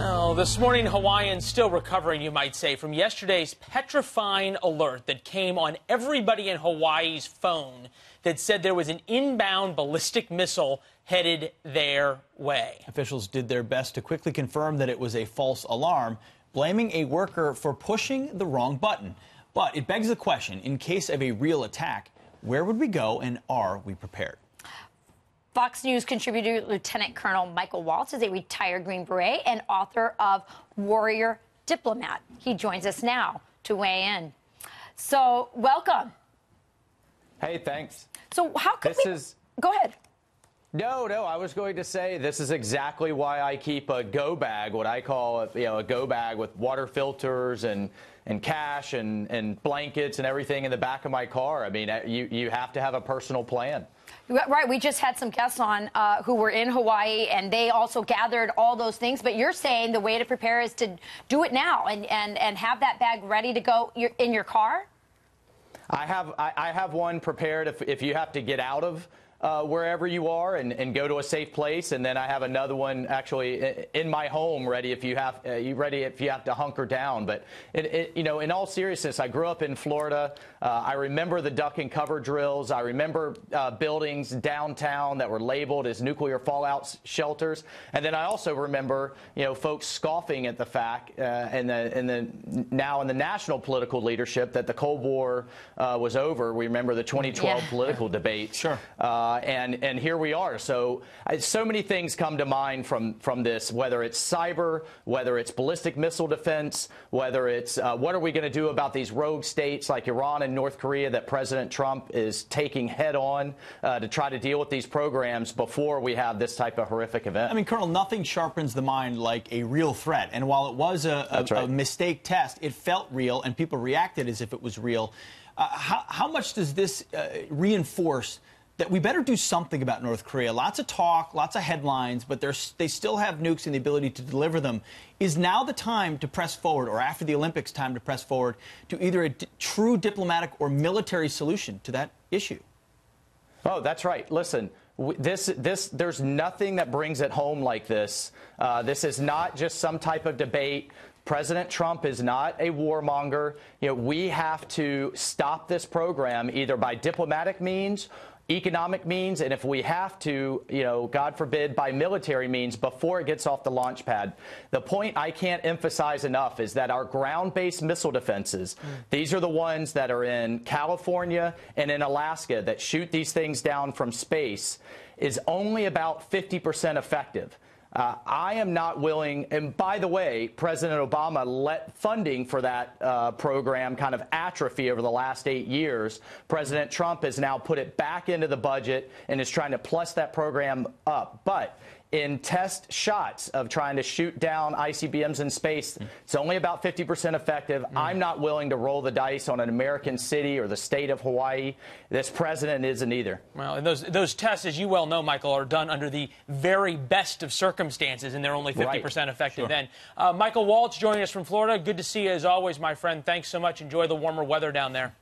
Oh, this morning, Hawaiians still recovering, you might say, from yesterday's petrifying alert that came on everybody in Hawaii's phone that said there was an inbound ballistic missile headed their way. Officials did their best to quickly confirm that it was a false alarm, blaming a worker for pushing the wrong button. But it begs the question, in case of a real attack, where would we go and are we prepared? Fox News contributor Lieutenant Colonel Michael Waltz is a retired Green Beret and author of Warrior Diplomat. He joins us now to weigh in. So, welcome. Hey, thanks. So, how could Go ahead. No, I was going to say this is exactly why I keep a go bag, what I call a go bag with water filters and cash and blankets and everything in the back of my car. I mean, you have to have a personal plan. Right. We just had some guests on who were in Hawaii, and they also gathered all those things. But you're saying the way to prepare is to do it now and have that bag ready to go in your car? I have one prepared if you have to get out of wherever you are and go to a safe place, and then I have another one actually in my home ready if you have to hunker down. But you know, in all seriousness, I grew up in Florida. I remember the duck and cover drills. I remember buildings downtown that were labeled as nuclear fallout shelters, and then I also remember folks scoffing at the fact now in the national political leadership that the Cold War was over. We remember the 2012 political debate. Sure. And here we are. So many things come to mind from this, whether it's cyber, whether it's ballistic missile defense, whether it's what are we going to do about these rogue states like Iran and North Korea that President Trump is taking head on to try to deal with these programs before we have this type of horrific event. I mean, Colonel, nothing sharpens the mind like a real threat. And while it was a mistake test, it felt real and people reacted as if it was real. How much does this reinforce that we better do something about North Korea? Lots of talk, lots of headlines, but they still have nukes and the ability to deliver them. Is now the time to press forward, or after the Olympics, time to press forward to either a true diplomatic or military solution to that issue? Oh, that's right. Listen, there's nothing that brings it home like this. This is not just some type of debate. President Trump is not a warmonger. We have to stop this program either by diplomatic means, economic means, and if we have to, God forbid, by military means before it gets off the launch pad. The point I can't emphasize enough is that our ground-based missile defenses, these are the ones that are in California and in Alaska that shoot these things down from space, is only about 50% effective. I am not willing, and by the way, President Obama let funding for that program kind of atrophy over the last 8 years. President Trump has now put it back into the budget and is trying to plus that program up. But in test shots of trying to shoot down ICBMs in space, it's only about 50% effective. I'm not willing to roll the dice on an American city or the state of Hawaii. This president isn't either. Well, and those tests, as you well know, Michael, are done under the very best of circumstances, and they're only 50% effective then. Michael Waltz joining us from Florida. Good to see you as always, my friend. Thanks so much. Enjoy the warmer weather down there.